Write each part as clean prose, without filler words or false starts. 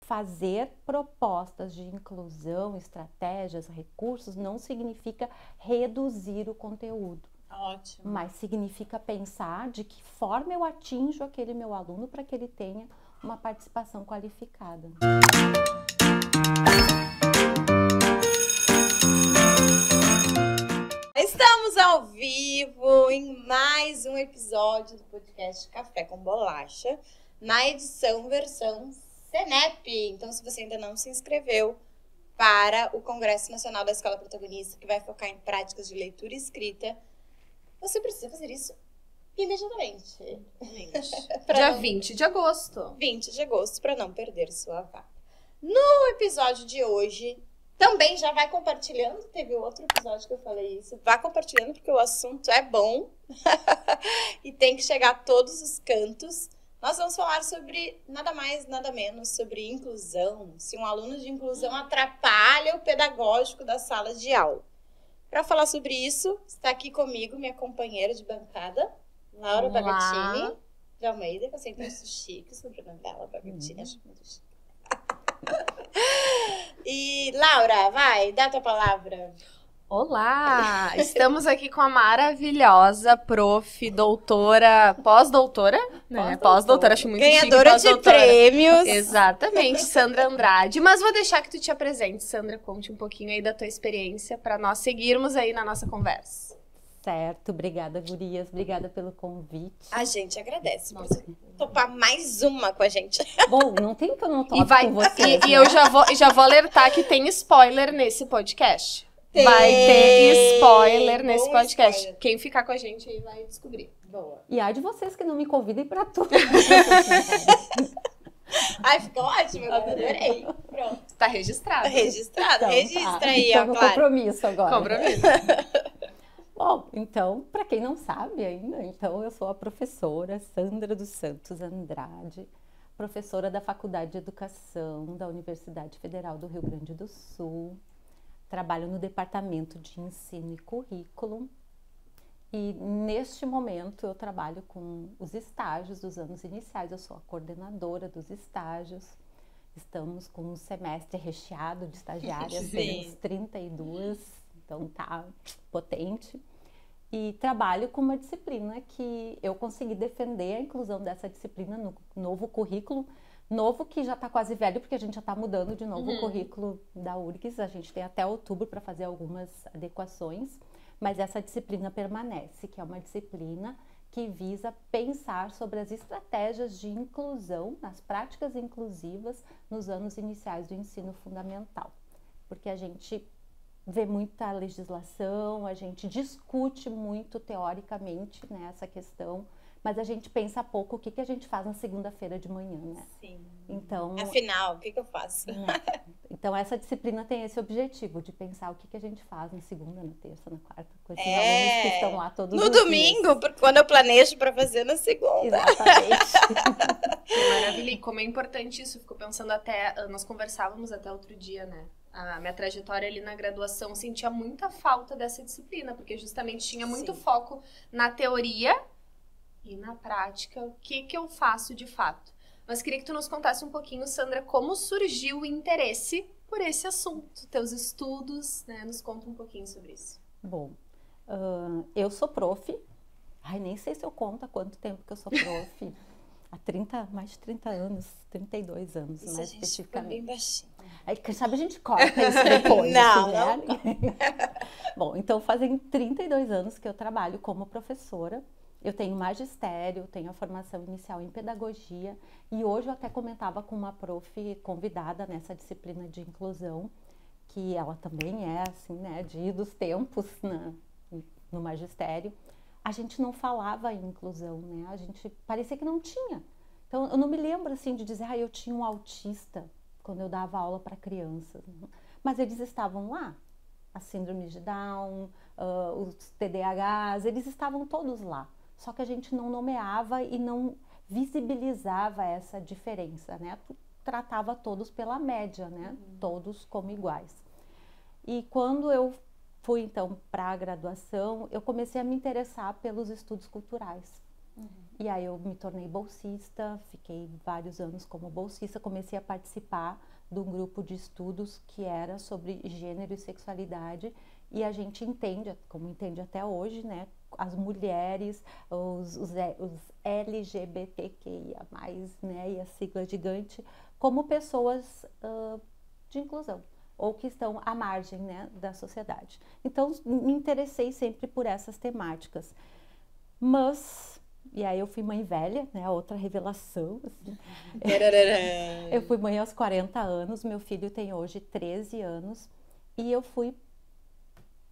fazer propostas de inclusão, estratégias, recursos, não significa reduzir o conteúdo. Ótimo. Mas significa pensar de que forma eu atinjo aquele meu aluno para que ele tenha uma participação qualificada. Estamos ao vivo em mais um episódio do podcast Café com Bolacha, na edição versão CENEP. Então, se você ainda não se inscreveu para o Congresso Nacional da Escola Protagonista, que vai focar em práticas de leitura e escrita, você precisa fazer isso imediatamente. Dia 20 de agosto. 20 de agosto, para não perder sua vaga. No episódio de hoje, também já vai compartilhando. Teve outro episódio que eu falei isso. Vá compartilhando, porque o assunto é bom. E tem que chegar a todos os cantos. Nós vamos falar sobre nada mais, nada menos, sobre inclusão. Se um aluno de inclusão atrapalha o pedagógico da sala de aula. Para falar sobre isso, está aqui comigo minha companheira de bancada, Laura Bagatini de Almeida, que eu sempre acho chique, o sobrenome dela, Bagatini, acho muito chique. E Laura, vai, dá a tua palavra. Olá! Estamos aqui com a maravilhosa prof, doutora, pós-doutora, né? Pós-doutora, acho muito ganhadora chique, de prêmios. Exatamente, Sandra Andrade. Mas vou deixar que tu te apresente, Sandra, conte um pouquinho aí da tua experiência para nós seguirmos aí na nossa conversa. Certo, obrigada, gurias, obrigada pelo convite. A gente agradece por topar mais uma com a gente. Bom, não tem que eu não tope com vocês, e né? eu já vou alertar que tem spoiler nesse podcast. Vai ter spoiler nesse podcast. Spoiler. Quem ficar com a gente aí vai descobrir. Boa. E há de vocês que não me convidem para tudo. Ai, ficou ótimo, eu adorei. Pronto. Tá registrado. Registrado, Então, registra tá. aí, Então, ó, no claro. compromisso agora. Compromisso. Bom, então, para quem não sabe ainda, então eu sou a professora Sandra dos Santos Andrade, professora da Faculdade de Educação da Universidade Federal do Rio Grande do Sul. Trabalho no Departamento de Ensino e Currículo e neste momento eu trabalho com os estágios dos anos iniciais, eu sou a coordenadora dos estágios. Estamos com um semestre recheado de estagiárias, temos 32, então tá potente. E trabalho com uma disciplina que eu consegui defender a inclusão dessa disciplina no novo currículo, novo que já está quase velho, porque a gente já está mudando de novo o currículo da URGS, a gente tem até outubro para fazer algumas adequações, mas essa disciplina permanece, que é uma disciplina que visa pensar sobre as estratégias de inclusão, nas práticas inclusivas nos anos iniciais do ensino fundamental, porque a gente vê muita legislação, a gente discute muito teoricamente, né, essa questão, mas a gente pensa pouco o que a gente faz na segunda-feira de manhã, né? Sim. Então, Afinal, o que eu faço? então essa disciplina tem esse objetivo de pensar o que a gente faz na segunda, na terça, na quarta, com esses alunos que estão lá todos no os domingo, dias. porque quando eu planejo para fazer na segunda. Exatamente. Que maravilha. E como é importante isso, fico pensando até, nós conversávamos até outro dia, né? A minha trajetória ali na graduação, sentia muita falta dessa disciplina, porque justamente tinha muito foco na teoria e na prática, o que eu faço de fato. Mas queria que tu nos contasse um pouquinho, Sandra, como surgiu o interesse por esse assunto, teus estudos, né? Nos conta um pouquinho sobre isso. Bom, eu sou prof, nem sei se eu conto há quanto tempo que eu sou prof, há mais de 30 anos, 32 anos, Isso mais a gente ficou especificamente. bem baixinho. Aí, quem sabe a gente corta isso depois. Não, assim, né? Bom, então fazem 32 anos que eu trabalho como professora. Eu tenho magistério, tenho a formação inicial em pedagogia e hoje eu até comentava com uma prof convidada nessa disciplina de inclusão, que ela também é assim, né, dos tempos no magistério. A gente não falava em inclusão, né? A gente parecia que não tinha. Então eu não me lembro assim de dizer, eu tinha um autista quando eu dava aula para crianças, mas eles estavam lá. A síndrome de Down, os TDAHs, eles estavam todos lá. Só que a gente não nomeava e não visibilizava essa diferença, né? Tratava todos pela média, né? Todos como iguais. E quando eu fui, então, para a graduação, eu comecei a me interessar pelos estudos culturais. E aí eu me tornei bolsista, fiquei vários anos como bolsista, comecei a participar de um grupo de estudos que era sobre gênero e sexualidade, e a gente entende, como entende até hoje, né, as mulheres, os LGBTQIA+, né, e a sigla gigante, como pessoas de inclusão, ou que estão à margem, né, da sociedade. Então, me interessei sempre por essas temáticas. Mas, e aí eu fui mãe velha, né, outra revelação, assim. Eu fui mãe aos 40 anos, meu filho tem hoje 13 anos, e eu fui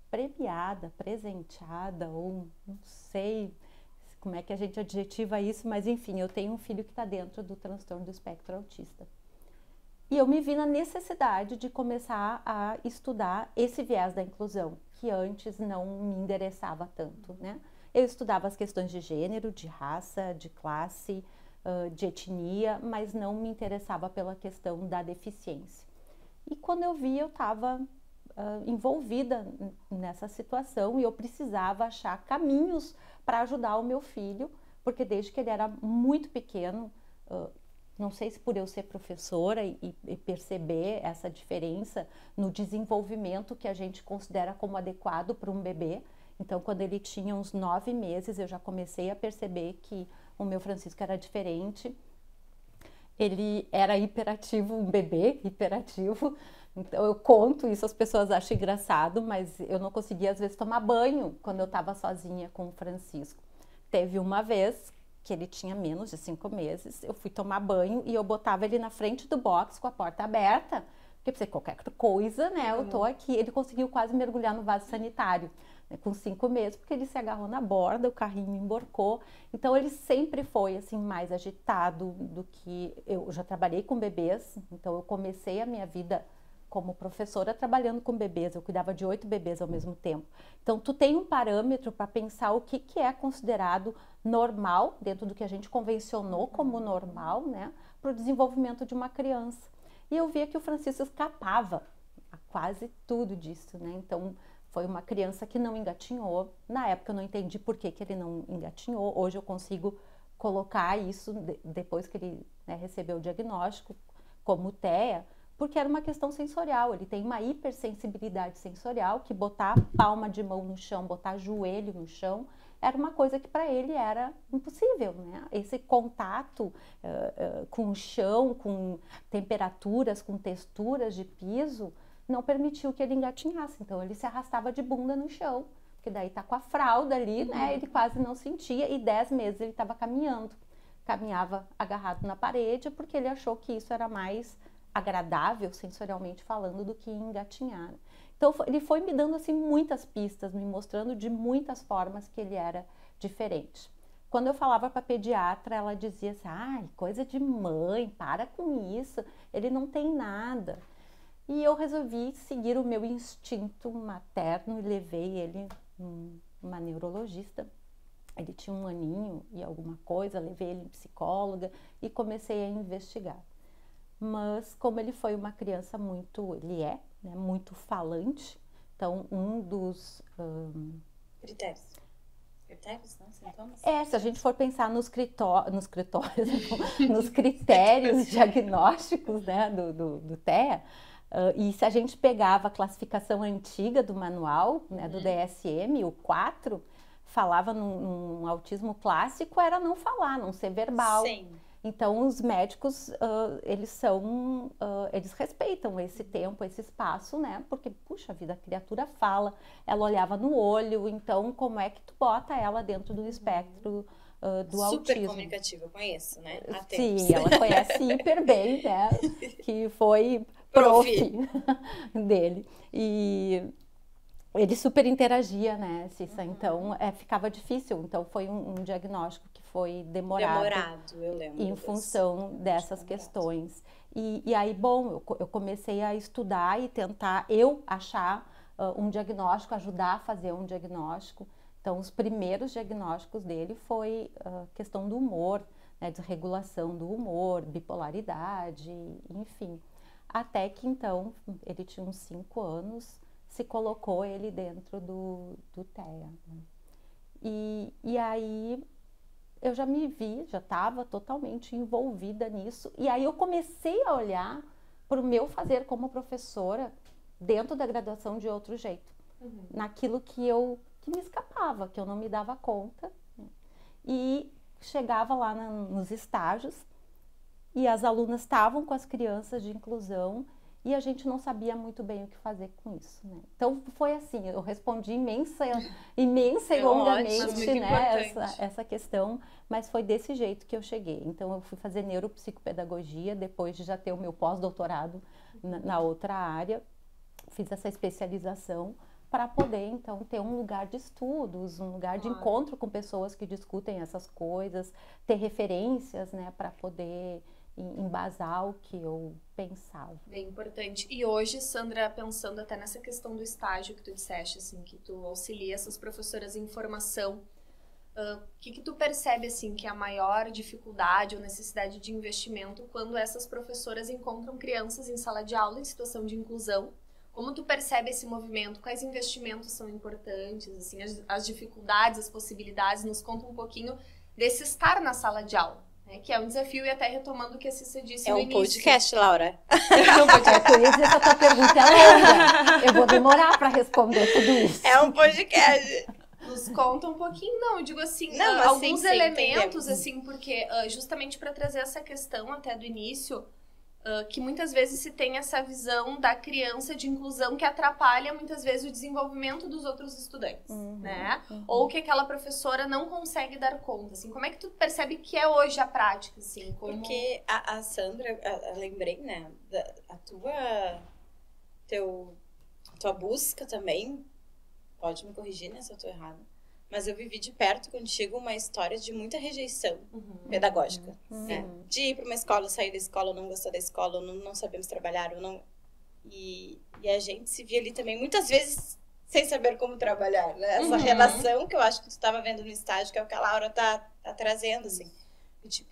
premiada, presenteada, ou não sei como é que a gente adjetiva isso, mas enfim, eu tenho um filho que está dentro do transtorno do espectro autista. E eu me vi na necessidade de começar a estudar esse viés da inclusão, que antes não me interessava tanto, né? Eu estudava as questões de gênero, de raça, de classe, de etnia, mas não me interessava pela questão da deficiência. E quando eu vi, eu estava envolvida nessa situação e eu precisava achar caminhos para ajudar o meu filho, porque desde que ele era muito pequeno, não sei se por eu ser professora e perceber essa diferença no desenvolvimento que a gente considera como adequado para um bebê. Então, quando ele tinha uns 9 meses, eu já comecei a perceber que o meu Francisco era diferente. Ele era hiperativo, um bebê hiperativo. Então, eu conto isso, as pessoas acham engraçado, mas eu não conseguia, às vezes, tomar banho quando eu estava sozinha com o Francisco. Teve uma vez que ele tinha menos de 5 meses, eu fui tomar banho e eu botava ele na frente do box com a porta aberta, porque pensei, qualquer coisa, né, eu tô aqui. Ele conseguiu quase mergulhar no vaso sanitário, né, com 5 meses, porque ele se agarrou na borda, o carrinho emborcou. Então, ele sempre foi, assim, mais agitado do que... Eu já trabalhei com bebês, então eu comecei a minha vida como professora trabalhando com bebês, eu cuidava de 8 bebês ao mesmo tempo. Então, tu tem um parâmetro para pensar o que é considerado normal, dentro do que a gente convencionou como normal, né, para o desenvolvimento de uma criança. E eu via que o Francisco escapava a quase tudo disso, né, então foi uma criança que não engatinhou. Na época eu não entendi por que ele não engatinhou, hoje eu consigo colocar isso, depois que ele, né, recebeu o diagnóstico, como TEA, porque era uma questão sensorial. Ele tem uma hipersensibilidade sensorial, que botar palma de mão no chão, botar joelho no chão, era uma coisa que para ele era impossível, né? Esse contato com o chão, com temperaturas, com texturas de piso, não permitiu que ele engatinhasse. Então ele se arrastava de bunda no chão, porque daí tá com a fralda ali, né? Ele quase não sentia, e 10 meses ele estava caminhando. Caminhava agarrado na parede, porque ele achou que isso era mais agradável, sensorialmente falando, do que engatinhar. Então, ele foi me dando, assim, muitas pistas, me mostrando de muitas formas que ele era diferente. Quando eu falava para a pediatra, ela dizia assim, ai, coisa de mãe, para com isso, ele não tem nada. E eu resolvi seguir o meu instinto materno e levei ele numa neurologista. Ele tinha 1 aninho e alguma coisa, levei ele em psicóloga e comecei a investigar. Mas como ele foi uma criança ele é, né, muito falante, então um dos... Critérios, não? Sintomas? Se a gente for pensar nos critérios diagnósticos, né, do TEA, e se a gente pegava a classificação antiga do manual, né, do DSM, o 4, falava num autismo clássico, era não falar, não ser verbal. Sim. Então, os médicos, eles respeitam esse tempo, esse espaço, né? Porque, puxa vida, a criatura fala, ela olhava no olho, então como é que tu bota ela dentro do espectro do autismo? Super comunicativa, eu conheço, né? Sim, ela conhece hiper bem, né? Que foi prof dele. E ele super interagia, né, Cissa? Então, ficava difícil. Então, foi um diagnóstico que foi demorado, eu lembro em função dessas questões. E aí, bom, eu comecei a estudar e tentar achar um diagnóstico, ajudar a fazer um diagnóstico. Então, os primeiros diagnósticos dele foi questão do humor, né, desregulação do humor, bipolaridade, enfim. Até que, então, ele tinha uns 5 anos, se colocou ele dentro do TEA. Né? E aí eu já me vi, já estava totalmente envolvida nisso. E aí eu comecei a olhar para o meu fazer como professora dentro da graduação de outro jeito. Naquilo que me escapava, que eu não me dava conta. E chegava lá nos estágios e as alunas estavam com as crianças de inclusão e a gente não sabia muito bem o que fazer com isso, né? Então foi assim, eu respondi imensa e longamente, né, essa questão, mas foi desse jeito que eu cheguei. Então eu fui fazer neuropsicopedagogia depois de já ter o meu pós-doutorado na outra área, fiz essa especialização para poder então ter um lugar de estudos, um lugar de encontro com pessoas que discutem essas coisas, ter referências, né, para poder embasar o que eu pensava. Bem importante. E hoje, Sandra, pensando até nessa questão do estágio que tu disseste, assim, que tu auxilia essas professoras em formação, o que tu percebe, assim, que é a maior dificuldade ou necessidade de investimento quando essas professoras encontram crianças em sala de aula em situação de inclusão? Como tu percebe esse movimento? Quais investimentos são importantes? Assim, as dificuldades, as possibilidades? Nos conta um pouquinho desse estar na sala de aula, né? Que é um desafio, e até retomando o que a Cissa disse no início. É um podcast, Laura. É um podcast. Eu ia dizer, essa tua pergunta é longa. Eu vou demorar para responder tudo isso. É um podcast. Nos conta um pouquinho, não, eu digo assim, não, alguns sim, elementos, entendemos. assim, porque justamente para trazer essa questão até do início, que muitas vezes se tem essa visão da criança de inclusão que atrapalha muitas vezes o desenvolvimento dos outros estudantes, né? Ou que aquela professora não consegue dar conta, assim. Como é que tu percebe que é hoje a prática, assim? Como... Porque a Sandra, eu lembrei, né, a tua busca também, pode me corrigir, né, se eu tô errada, mas eu vivi de perto contigo uma história de muita rejeição pedagógica, né? De ir para uma escola, sair da escola, não gostar da escola, não sabemos trabalhar, ou não... E a gente se via ali também, muitas vezes, sem saber como trabalhar, né? Essa relação que eu acho que tu estava vendo no estágio, que é o que a Laura tá trazendo, assim. Que te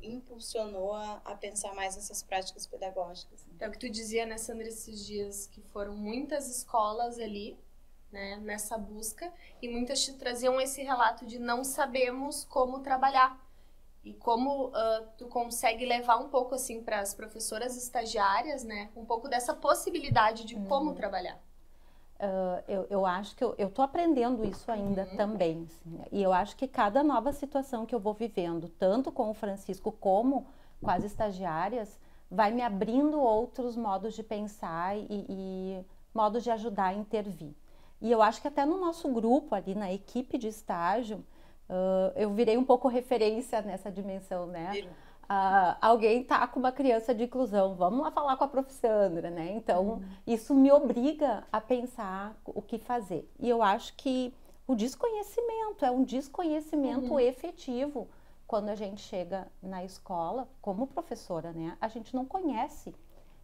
impulsionou a pensar mais nessas práticas pedagógicas. Assim. É o que tu dizia, né, Sandra, esses dias, que foram muitas escolas ali, né, nessa busca, e muitas te traziam esse relato de não sabemos como trabalhar. E como tu consegue levar um pouco, assim, para as professoras estagiárias, né, um pouco dessa possibilidade de como trabalhar. Eu acho que eu tô aprendendo isso ainda também, assim, e eu acho que cada nova situação que eu vou vivendo, tanto com o Francisco como com as estagiárias, vai me abrindo outros modos de pensar e modos de ajudar a intervir. E eu acho que até no nosso grupo ali, na equipe de estágio, eu virei um pouco referência nessa dimensão, né? Alguém tá com uma criança de inclusão, vamos lá falar com a prof. Sandra, né? Então, isso me obriga a pensar o que fazer. E eu acho que o desconhecimento é um desconhecimento efetivo quando a gente chega na escola, como professora, né? A gente não conhece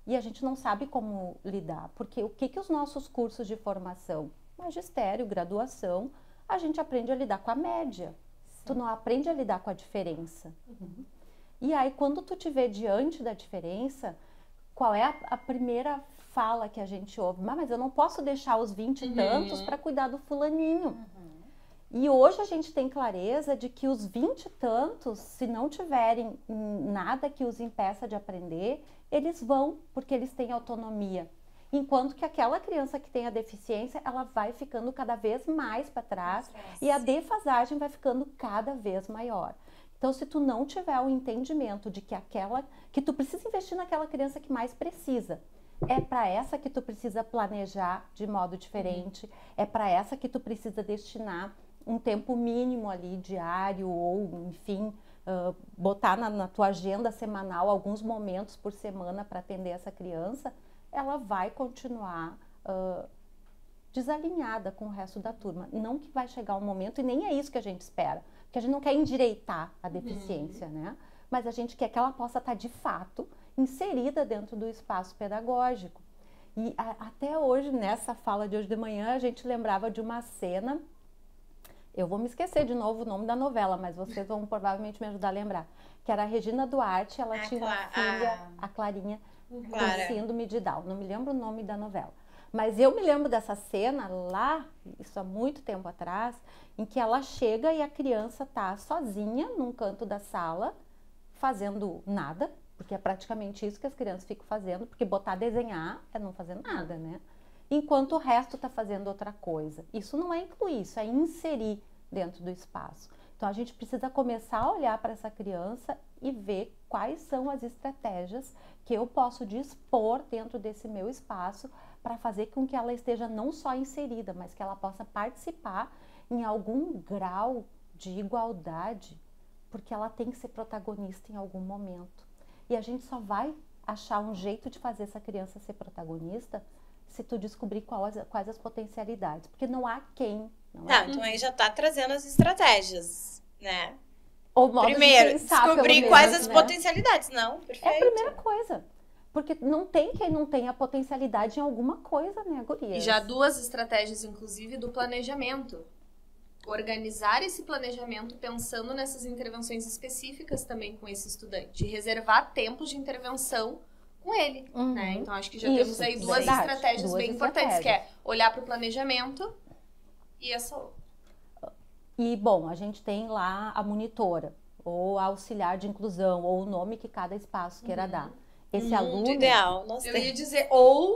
e a gente não sabe como lidar, porque o que os nossos cursos de formação, magistério, graduação, a gente aprende a lidar com a média. Tu não aprende a lidar com a diferença. E aí, quando tu te vê diante da diferença, qual é a primeira fala que a gente ouve? Mas eu não posso deixar os 20 e tantos para cuidar do fulaninho. E hoje a gente tem clareza de que os 20 e tantos, se não tiverem nada que os impeça de aprender, eles vão, porque eles têm autonomia. Enquanto que aquela criança que tem a deficiência, ela vai ficando cada vez mais para trás e a defasagem vai ficando cada vez maior. Então, se tu não tiver o entendimento de que tu precisa investir naquela criança que mais precisa, é para essa que tu precisa planejar de modo diferente, é para essa que tu precisa destinar um tempo mínimo ali, diário, ou enfim, botar na tua agenda semanal alguns momentos por semana para atender essa criança, ela vai continuar desalinhada com o resto da turma. Não que vai chegar um momento, e nem é isso que a gente espera, porque a gente não quer endireitar a deficiência, né? Mas a gente quer que ela possa estar, de fato, inserida dentro do espaço pedagógico. E até hoje, nessa fala de hoje de manhã, a gente lembrava de uma cena, eu vou me esquecer de novo o nome da novela, mas vocês vão provavelmente me ajudar a lembrar, que era a Regina Duarte, ela tinha uma filha, a Clarinha, com síndrome de Down, não me lembro o nome da novela. Mas eu me lembro dessa cena lá, isso há muito tempo atrás, em que ela chega e a criança tá sozinha num canto da sala, fazendo nada, porque é praticamente isso que as crianças ficam fazendo, porque botar a desenhar é não fazer nada, né? Enquanto o resto tá fazendo outra coisa. Isso não é incluir, isso é inserir dentro do espaço. Então a gente precisa começar a olhar para essa criança e ver quais são as estratégias que eu posso dispor dentro desse meu espaço para fazer com que ela esteja não só inserida, mas que ela possa participar em algum grau de igualdade, porque ela tem que ser protagonista em algum momento. E a gente só vai achar um jeito de fazer essa criança ser protagonista se tu descobrir quais as potencialidades, porque não há quem. Então aí já tá trazendo as estratégias, né? Ou modo Primeiro, de pensar, descobrir pelo quais menos, as né? potencialidades. Não, perfeito. É a primeira coisa. Porque não tem quem não tenha potencialidade em alguma coisa, né, gurias? E já 2 estratégias, inclusive, do planejamento. Organizar esse planejamento pensando nessas intervenções específicas também com esse estudante. E reservar tempos de intervenção com ele, né? Então, acho que já temos aí 2 estratégias bem importantes, que é olhar para o planejamento e essa outra. E, bom, a gente tem lá a monitora, ou a auxiliar de inclusão, ou o nome que cada espaço queira dar. Esse aluno... ideal. Eu ia dizer, ou...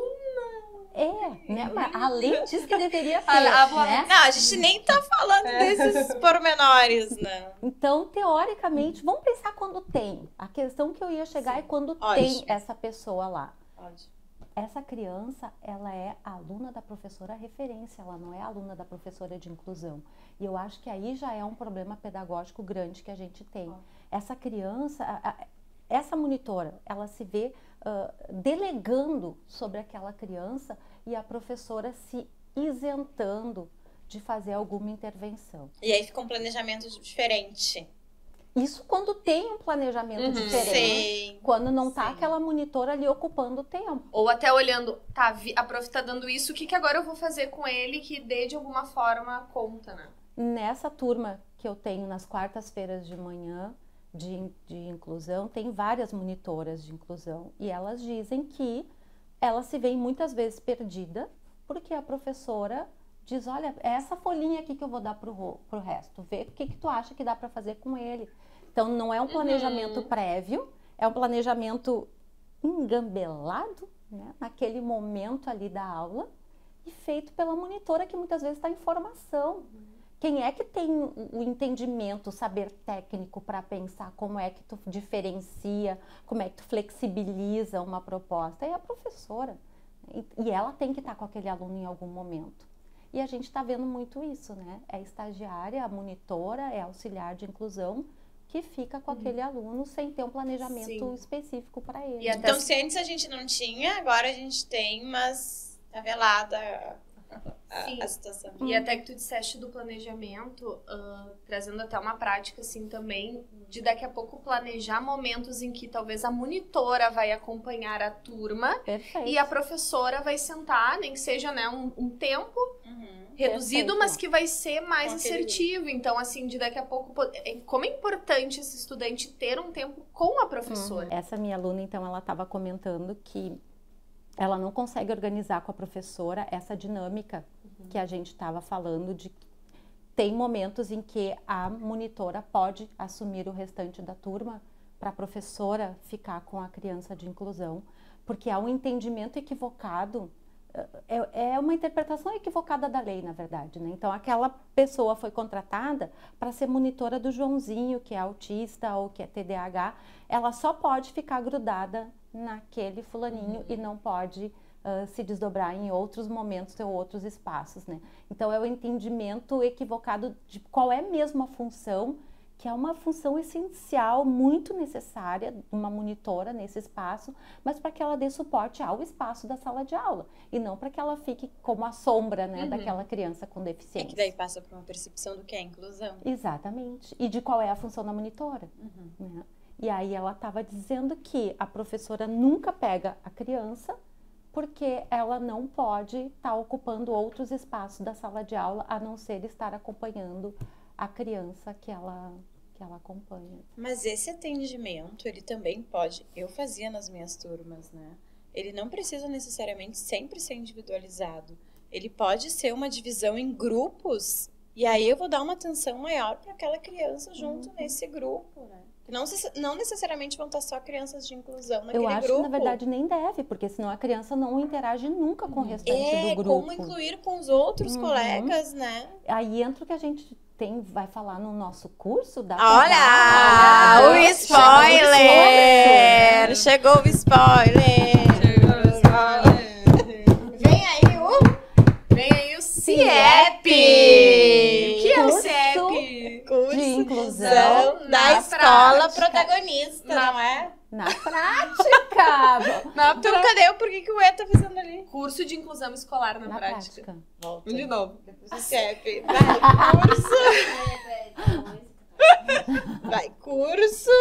né? Mas além disso que deveria ter, né? Não, a gente nem tá falando desses pormenores, né? Então, teoricamente, vamos pensar quando tem. A questão que eu ia chegar é quando tem essa pessoa lá. Essa criança, ela é a aluna da professora referência, ela não é a aluna da professora de inclusão. E eu acho que aí já é um problema pedagógico grande que a gente tem. Essa criança, essa monitora, ela se vê delegando sobre aquela criança e a professora se isentando de fazer alguma intervenção. E aí fica um planejamento diferente. Isso quando tem um planejamento diferente. Sim. Quando não tá aquela monitora ali ocupando o tempo. Ou até olhando, tá, a prof tá dando isso, o que agora eu vou fazer com ele que dê de alguma forma conta, né? Nessa turma que eu tenho nas quartas-feiras de manhã de inclusão, tem várias monitoras de inclusão. E elas dizem que elas se veem muitas vezes perdida, porque a professora diz, olha, é essa folhinha aqui que eu vou dar pro resto. Vê o que tu acha que dá para fazer com ele. Então, não é um planejamento prévio, é um planejamento engambelado, né, naquele momento ali da aula, e feito pela monitora que muitas vezes está em formação. Quem é que tem o entendimento, o saber técnico para pensar como é que tu diferencia, como é que tu flexibiliza uma proposta? É a professora. E ela tem que estar com aquele aluno em algum momento. E a gente está vendo muito isso, né? É a estagiária, a monitora, é a auxiliar de inclusão que fica com aquele aluno sem ter um planejamento específico para ele. Então, se antes a gente não tinha, agora a gente tem, mas tá velada a situação. E até que tu disseste do planejamento, trazendo até uma prática assim também, de daqui a pouco planejar momentos em que talvez a monitora vai acompanhar a turma. Perfeito. E a professora vai sentar, nem que seja, né, um tempo reduzido, Perfeito. Mas que vai ser mais assertivo. Então, assim, de daqui a pouco, como é importante esse estudante ter um tempo com a professora. Essa minha aluna, então, ela estava comentando que ela não consegue organizar com a professora essa dinâmica que a gente estava falando de que tem momentos em que a monitora pode assumir o restante da turma para a professora ficar com a criança de inclusão, porque há um entendimento equivocado, é uma interpretação equivocada da lei, na verdade, né? Então, aquela pessoa foi contratada para ser monitora do Joãozinho, que é autista ou que é TDAH, ela só pode ficar grudada naquele fulaninho e não pode se desdobrar em outros momentos ou outros espaços, né? Então, é o entendimento equivocado de qual é mesmo a função, que é uma função essencial, muito necessária, uma monitora nesse espaço, mas para que ela dê suporte ao espaço da sala de aula, e não para que ela fique como a sombra, né, daquela criança com deficiência. Que daí passa por uma percepção do que é inclusão. Exatamente. E de qual é a função da monitora. Né? E aí ela estava dizendo que a professora nunca pega a criança porque ela não pode estar ocupando outros espaços da sala de aula, a não ser estar acompanhando a criança que ela acompanha. Mas esse atendimento, ele também pode... Eu fazia nas minhas turmas, né? ele não precisa necessariamente sempre ser individualizado. Ele pode ser uma divisão em grupos, e aí eu vou dar uma atenção maior para aquela criança junto nesse grupo, né? Não necessariamente vão estar só crianças de inclusão naquele grupo. Eu acho que, na verdade, nem deve, porque senão a criança não interage nunca com o restante do grupo. Como incluir com os outros colegas, né? Aí entra o que a gente vai falar no nosso curso da Olha, o spoiler! Chegou o spoiler! Vem aí o CIEP! O que é o CIEP? Curso de inclusão da escola protagonista, não é? Na prática! Então, cadê o porquê que o E tá fazendo ali? Curso de inclusão escolar na prática. Volta. De novo. Depois do CIEP. Vai, curso.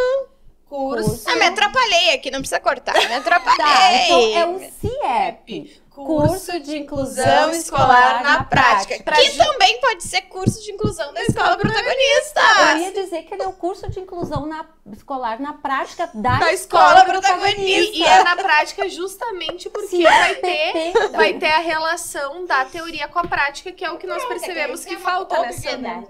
Ah, me atrapalhei aqui, não precisa cortar. Me atrapalhei. Tá, então é o CIEP. Curso de Inclusão Escolar na Prática. Que também pode ser curso de inclusão da escola protagonista. Eu ia dizer que ele é o curso de inclusão escolar na prática da escola protagonista. E é na prática justamente porque vai ter a relação da teoria com a prática, que é o que nós percebemos que falta nessa... Né?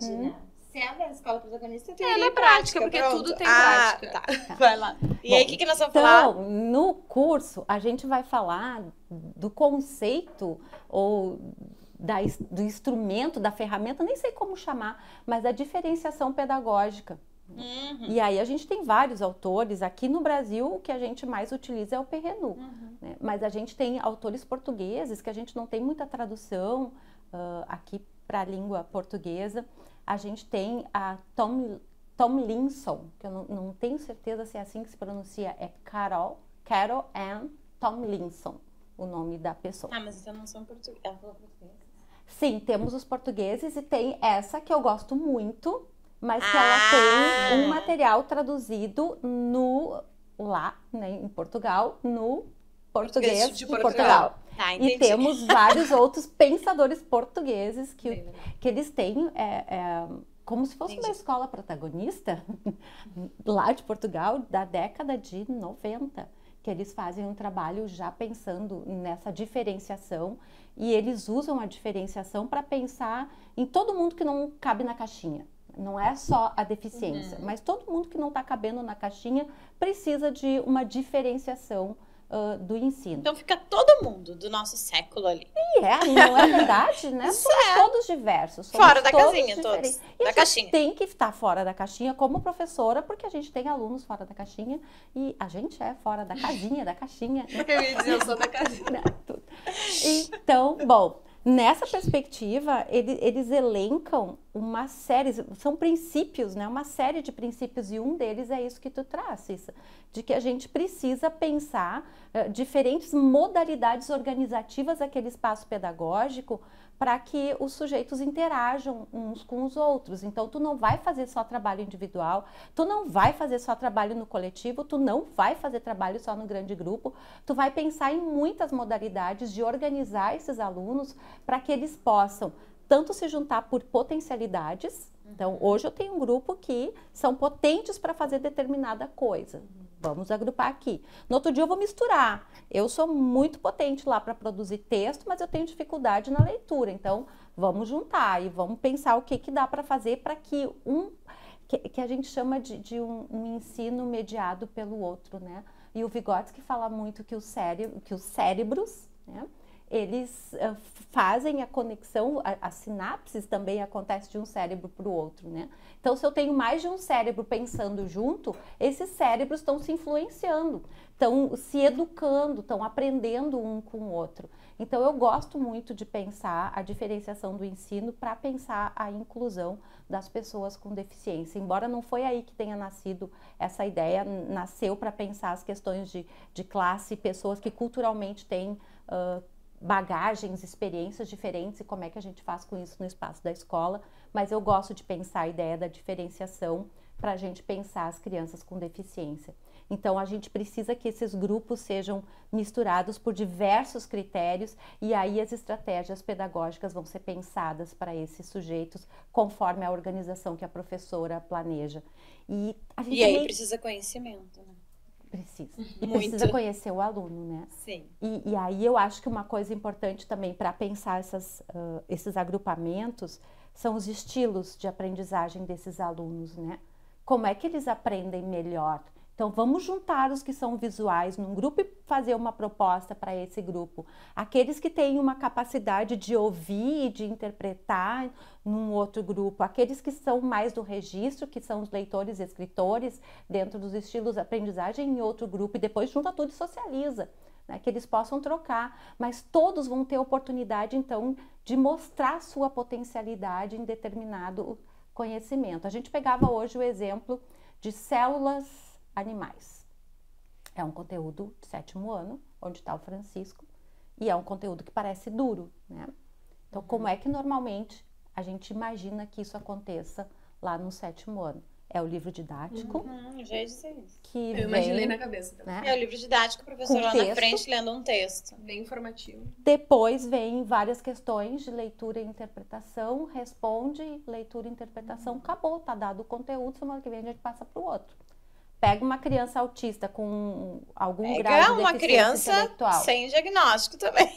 Sendo a escola protagonista, é na prática, porque tudo tem prática. Tá. Vai lá. E aí, o que nós vamos falar? Então, no curso, a gente vai falar do conceito ou do instrumento, da ferramenta, nem sei como chamar, mas da diferenciação pedagógica. E aí a gente tem vários autores. Aqui no Brasil, o que a gente mais utiliza é o Perrenu. Né? Mas a gente tem autores portugueses que a gente não tem muita tradução aqui para a língua portuguesa. A gente tem a Tomlinson, que eu não tenho certeza se é assim que se pronuncia, é Carol Ann Tomlinson, o nome da pessoa. Ah, mas então não são portugueses. Ela falou português? Sim, temos os portugueses e tem essa que eu gosto muito, mas que ela tem um material traduzido lá, né, em Portugal, no português de Portugal. Tá, e temos vários outros pensadores portugueses que eles têm como se fosse uma escola protagonista lá de Portugal da década de 90, que eles fazem um trabalho já pensando nessa diferenciação, e eles usam a diferenciação para pensar em todo mundo que não cabe na caixinha. Não é só a deficiência, mas todo mundo que não está cabendo na caixinha precisa de uma diferenciação do ensino. Então fica todo mundo do nosso século ali. E não é verdade, né? Somos todos diversos. Somos fora da casinha, todos. E da caixinha. Tem que estar fora da caixinha como professora, porque a gente tem alunos fora da caixinha e a gente é fora da casinha, da caixinha. Eu ia dizer, eu sou da casinha. Então, bom, nessa perspectiva, eles elencam uma série, são princípios, né? Uma série de princípios, e um deles é isso que tu traz, Cissa, de que a gente precisa pensar diferentes modalidades organizativas daquele espaço pedagógico para que os sujeitos interajam uns com os outros. Então, tu não vai fazer só trabalho individual, tu não vai fazer só trabalho no coletivo, tu não vai fazer trabalho só no grande grupo, tu vai pensar em muitas modalidades de organizar esses alunos para que eles possam tanto se juntar por potencialidades. Então, hoje eu tenho um grupo que são potentes para fazer determinada coisa. Vamos agrupar aqui. No outro dia eu vou misturar. Eu sou muito potente lá para produzir texto, mas eu tenho dificuldade na leitura. Então, vamos juntar e vamos pensar o que dá para fazer para que que a gente chama de um ensino mediado pelo outro, né? E o Vygotsky fala muito que os cérebros, né, eles fazem a conexão, as sinapses também acontecem de um cérebro para o outro, né? Então, se eu tenho mais de um cérebro pensando junto, esses cérebros estão se influenciando, estão se educando, estão aprendendo um com o outro. Então, eu gosto muito de pensar a diferenciação do ensino para pensar a inclusão das pessoas com deficiência. Embora não foi aí que tenha nascido essa ideia, nasceu para pensar as questões de classe, pessoas que culturalmente têm bagagens, experiências diferentes e como é que a gente faz com isso no espaço da escola, mas eu gosto de pensar a ideia da diferenciação para a gente pensar as crianças com deficiência. Então, a gente precisa que esses grupos sejam misturados por diversos critérios e aí as estratégias pedagógicas vão ser pensadas para esses sujeitos conforme a organização que a professora planeja. E aí precisa conhecimento, né? Precisa. E Muito. precisa conhecer o aluno, né? Sim. E aí eu acho que uma coisa importante também para pensar esses agrupamentos são os estilos de aprendizagem desses alunos, né? Como é que eles aprendem melhor? Então, vamos juntar os que são visuais num grupo e fazer uma proposta para esse grupo. Aqueles que têm uma capacidade de ouvir e de interpretar num outro grupo. Aqueles que são mais do registro, que são os leitores e escritores, dentro dos estilos de aprendizagem, em outro grupo. E depois junta tudo e socializa, né? Que eles possam trocar. Mas todos vão ter oportunidade, então, de mostrar sua potencialidade em determinado conhecimento. A gente pegava hoje o exemplo de células animais. É um conteúdo de 7º ano, onde está o Francisco, e é um conteúdo que parece duro, né? Então, como é que normalmente a gente imagina que isso aconteça lá no 7º ano? É o livro didático. Eu já ia dizer isso. Que Eu imaginei na cabeça também. né? É o livro didático, o professor Com lá texto. na frente lendo um texto. Bem informativo. Depois vem várias questões de leitura e interpretação, responde, leitura e interpretação, acabou, tá dado o conteúdo, semana que vem a gente passa para o outro. Pega uma criança autista com algum grau de uma deficiência criança intelectual, sem diagnóstico também.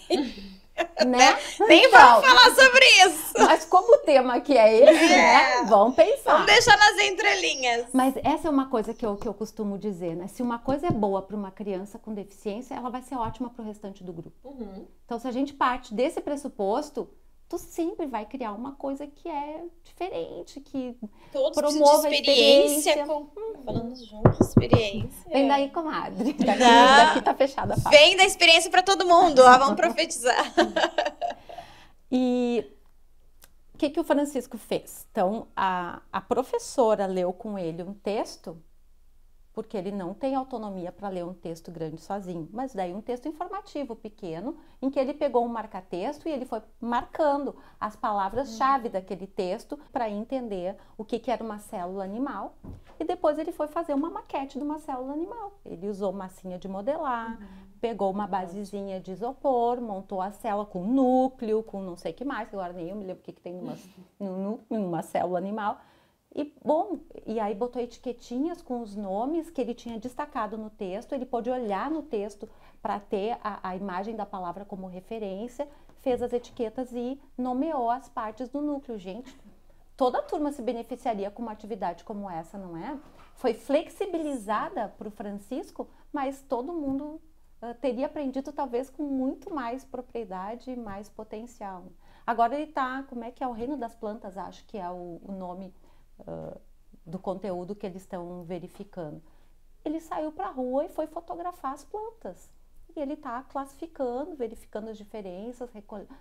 né? Nem Então, vamos falar sobre isso. mas como o tema aqui é esse, né? Vamos pensar. Vamos deixar nas entrelinhas. Mas essa é uma coisa que eu costumo dizer, né? Se uma coisa é boa para uma criança com deficiência, ela vai ser ótima para o restante do grupo. Então, se a gente parte desse pressuposto, tu sempre vai criar uma coisa que é diferente, que Todos promova precisam de a experiência. Falando juntos, experiência. Vem daí, comadre. Dá. Daqui tá fechada a fala. Vem da experiência para todo mundo, ó, vamos profetizar. E o que o Francisco fez? Então, a professora leu com ele um texto, porque ele não tem autonomia para ler um texto grande sozinho, mas daí um texto informativo pequeno, em que ele pegou um marca-texto e ele foi marcando as palavras-chave daquele texto para entender o que era uma célula animal, e depois ele foi fazer uma maquete de uma célula animal. Ele usou massinha de modelar, pegou uma basezinha de isopor, montou a célula com núcleo, com não sei o que mais, agora nem eu me lembro o que tem numa célula animal. E, bom, e aí botou etiquetinhas com os nomes que ele tinha destacado no texto, ele pôde olhar no texto para ter a imagem da palavra como referência, fez as etiquetas e nomeou as partes do núcleo. Gente, toda a turma se beneficiaria com uma atividade como essa, não é? Foi flexibilizada para o Francisco, mas todo mundo teria aprendido talvez com muito mais propriedade e mais potencial. Agora ele está, como é que é? O Reino das Plantas, acho que é o nome do conteúdo que eles estão verificando. Ele saiu para a rua e foi fotografar as plantas. E ele está classificando, verificando as diferenças, recolhendo.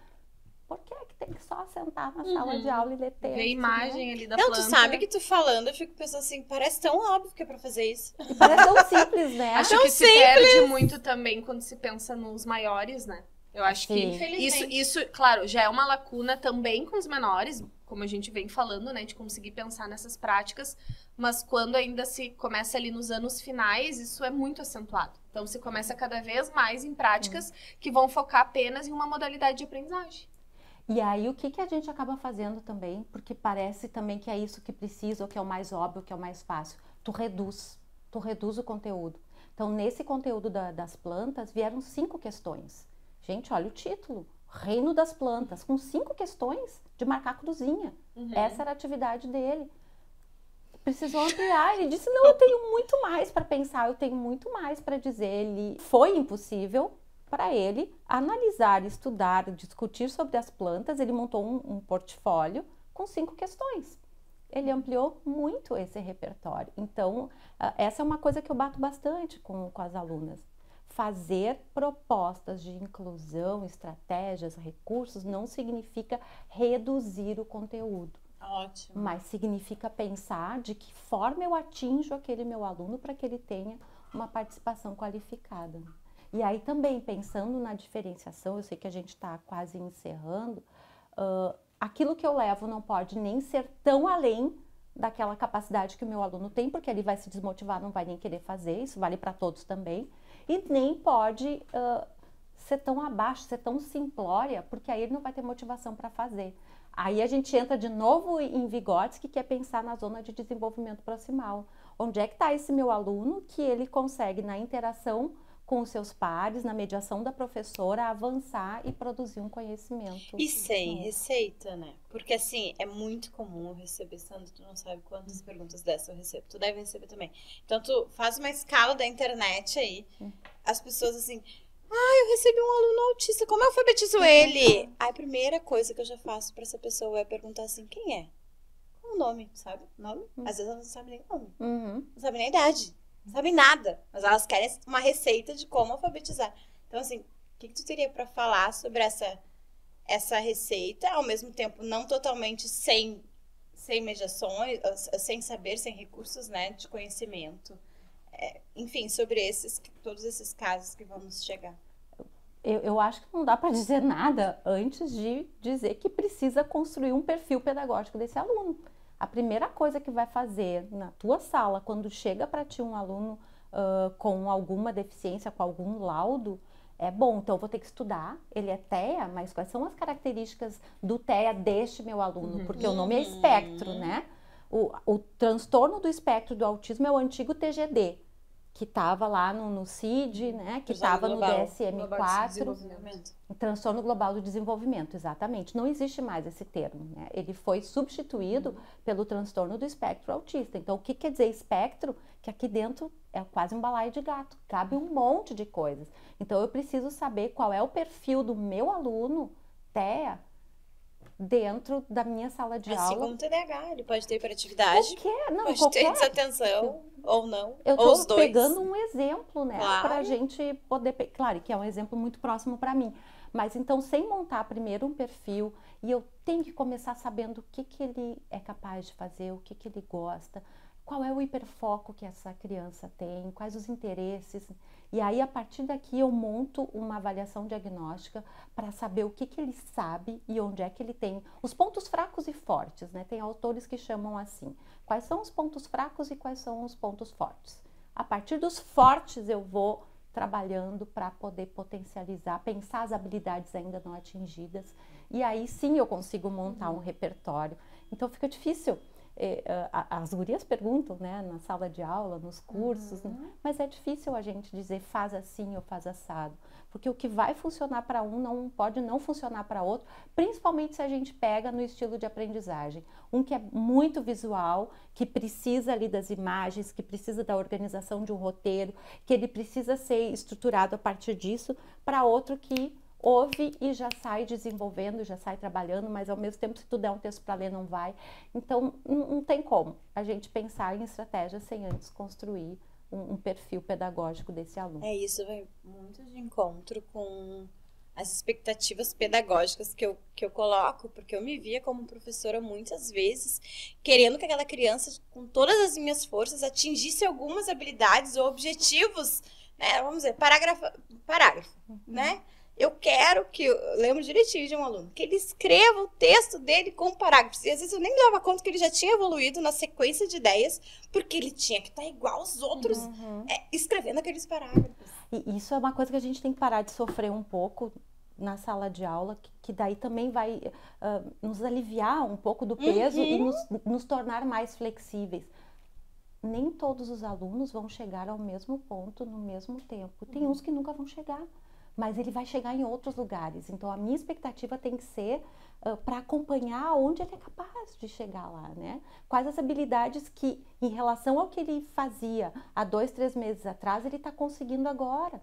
Por que é que tem que só sentar na sala de aula e ler texto? Ver a imagem ali da Não, planta. tu sabe que tu falando, eu fico pensando assim, parece tão óbvio que é pra fazer isso. E parece tão simples, né? Acho tão que se perde muito também quando se pensa nos maiores, né? Eu acho que isso, claro, já é uma lacuna também com os menores, como a gente vem falando, né, de conseguir pensar nessas práticas, mas quando ainda se começa ali nos anos finais, isso é muito acentuado. Então, se começa cada vez mais em práticas que vão focar apenas em uma modalidade de aprendizagem. E aí, o que a gente acaba fazendo também, porque parece também que é isso que precisa, ou que é o mais óbvio, que é o mais fácil. Tu reduz o conteúdo. Então, nesse conteúdo das plantas, vieram 5 questões. Gente, olha o título, Reino das Plantas, com 5 questões de marcar cruzinha. Essa era a atividade dele. Precisou ampliar, ele disse, não, eu tenho muito mais para pensar, eu tenho muito mais para dizer. Foi impossível para ele analisar, estudar, discutir sobre as plantas, ele montou um portfólio com 5 questões. Ele ampliou muito esse repertório. Então, essa é uma coisa que eu bato bastante com as alunas. Fazer propostas de inclusão, estratégias, recursos, não significa reduzir o conteúdo. Ótimo. Mas significa pensar de que forma eu atinjo aquele meu aluno para que ele tenha uma participação qualificada. E aí também, pensando na diferenciação, eu sei que a gente está quase encerrando, aquilo que eu levo não pode nem ser tão além daquela capacidade que o meu aluno tem, porque ele vai se desmotivar, não vai nem querer fazer, isso vale para todos também. E nem pode ser tão abaixo, ser tão simplória, porque aí ele não vai ter motivação para fazer. Aí a gente entra de novo em Vygotsky, que é pensar na zona de desenvolvimento proximal, Onde é que está esse meu aluno que ele consegue, na interação com os seus pares, na mediação da professora, avançar e produzir um conhecimento. E sem receita, né? Porque, assim, é muito comum eu receber, Sandra, tu não sabe quantas perguntas dessas eu recebo. Tu deve receber também. Então, tu faz uma escala da internet aí. As pessoas, assim... eu recebi um aluno autista, como eu alfabetizo ele? Aí, a primeira coisa que eu já faço pra essa pessoa é perguntar assim, quem é? Qual o nome, sabe? Nome? Às vezes elas não sabem nem o nome. Não sabem nem a idade. Não sabem nada. Mas elas querem uma receita de como alfabetizar. Então, assim, o que tu teria pra falar sobre essa receita? Ao mesmo tempo, não totalmente sem mediações, sem saber, sem recursos, né, de conhecimento. Enfim, sobre todos esses casos que vamos chegar. Eu acho que não dá para dizer nada antes de dizer que precisa construir um perfil pedagógico desse aluno. A primeira coisa que vai fazer na tua sala, quando chega para ti um aluno com alguma deficiência, com algum laudo, então eu vou ter que estudar, ele é TEA, mas quais são as características do TEA deste meu aluno? Porque o nome é espectro, né? O transtorno do espectro do autismo é o antigo TGD, que estava lá no CID, né? Que estava no DSM-4, transtorno global do desenvolvimento, exatamente. Não existe mais esse termo, né? Ele foi substituído pelo transtorno do espectro autista. Então, o que quer dizer espectro? Que aqui dentro é quase um balaio de gato, cabe um monte de coisas. Então, eu preciso saber qual é o perfil do meu aluno, TEA, dentro da minha sala de aula. Assim como o TDAH, ele pode ter hiperatividade, pode ter desatenção, ou não, eu ou os tô dois. Pegando um exemplo, né, claro. Pra gente poder... Claro que é um exemplo muito próximo para mim, mas então, sem montar primeiro um perfil, e eu tenho que começar sabendo o que ele é capaz de fazer, o que ele gosta, qual é o hiperfoco que essa criança tem, quais os interesses. E aí, a partir daqui, eu monto uma avaliação diagnóstica para saber o que ele sabe e onde é que ele tem os pontos fracos e fortes, né? Tem autores que chamam assim, quais são os pontos fracos e quais são os pontos fortes. A partir dos fortes, eu vou trabalhando para poder potencializar, pensar as habilidades ainda não atingidas. E aí, sim, eu consigo montar um repertório. Então, fica difícil. As gurias perguntam, né, na sala de aula, nos cursos, né? Mas é difícil a gente dizer faz assim ou faz assado, porque o que vai funcionar para um não pode não funcionar para outro, principalmente se a gente pega no estilo de aprendizagem. Um que é muito visual, que precisa ali das imagens, que precisa da organização de um roteiro, que ele precisa ser estruturado a partir disso, para outro que ouve e já sai desenvolvendo, já sai trabalhando, mas ao mesmo tempo, se tu der um texto para ler, não vai. Então, não tem como a gente pensar em estratégias sem antes construir um perfil pedagógico desse aluno. Isso vai muito de encontro com as expectativas pedagógicas que eu coloco, porque eu me via como professora muitas vezes querendo que aquela criança, com todas as minhas forças, atingisse algumas habilidades ou objetivos, né? Vamos dizer, parágrafo, né? Eu quero que, eu lembro direitinho de um aluno, que ele escreva o texto dele com parágrafos. E às vezes eu nem me dava conta que ele já tinha evoluído na sequência de ideias, porque ele tinha que estar igual aos outros, escrevendo aqueles parágrafos. E isso é uma coisa que a gente tem que parar de sofrer um pouco na sala de aula, que daí também vai nos aliviar um pouco do peso e nos tornar mais flexíveis. Nem todos os alunos vão chegar ao mesmo ponto no mesmo tempo. Tem uns que nunca vão chegar, mas ele vai chegar em outros lugares. Então, a minha expectativa tem que ser para acompanhar onde ele é capaz de chegar lá, né? Quais as habilidades que, em relação ao que ele fazia há 2, 3 meses atrás, ele está conseguindo agora.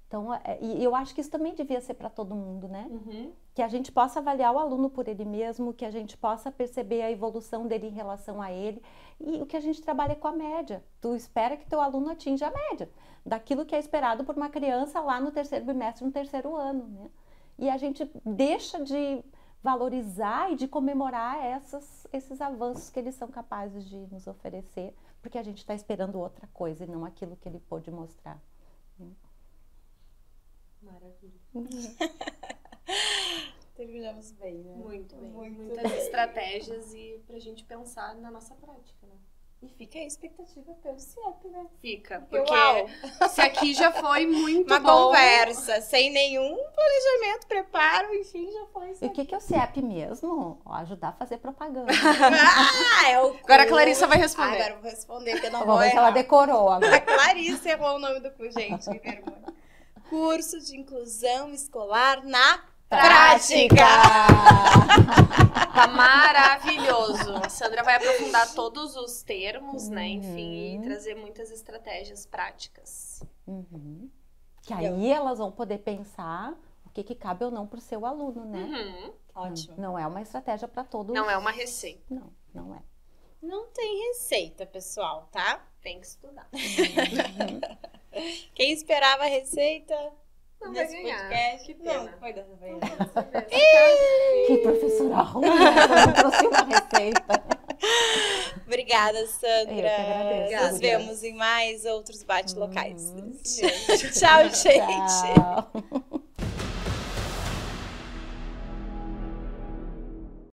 Então, e eu acho que isso também devia ser para todo mundo, né? Que a gente possa avaliar o aluno por ele mesmo, que a gente possa perceber a evolução dele em relação a ele. E o que a gente trabalha é com a média. Tu espera que teu aluno atinja a média daquilo que é esperado por uma criança lá no 3º bimestre, no 3º ano, né? E a gente deixa de valorizar e de comemorar esses avanços que eles são capazes de nos oferecer, porque a gente está esperando outra coisa e não aquilo que ele pôde mostrar. Maravilha. Terminamos bem, né? Muito bem. Muitas estratégias e pra gente pensar na nossa prática, né? E fica a expectativa pelo CIEP, né? Fica, Porque porque se aqui já foi muito uma bom. conversa, sem nenhum planejamento, preparo, enfim, já foi isso. E o que é o CIEP mesmo? Ó, ajudar a fazer propaganda. É o Agora a Clarissa vai responder. Agora eu vou responder, porque eu não Eu vou vou ver se ela errar. decorou agora. A Clarissa errou o nome do curso, gente, que vergonha. Curso de inclusão escolar na prática. Tá maravilhoso. A Sandra vai aprofundar todos os termos, né? Enfim, e trazer muitas estratégias práticas. Uhum. Que aí elas vão poder pensar o que cabe ou não pro seu aluno, né? Uhum. Ótimo. Não é uma estratégia para todos. Não é uma receita. Não, não é. Não tem receita, pessoal, tá? Tem que estudar. Quem esperava a receita Não vai nesse ganhar. podcast, Que pena. não foi dessa vez. Que professora ruim, né? Eu não trouxe uma receita. Obrigada, Sandra. Eu que agradeço. Nos vemos em mais outros bate-locais. Uhum. Tchau, gente. Tchau.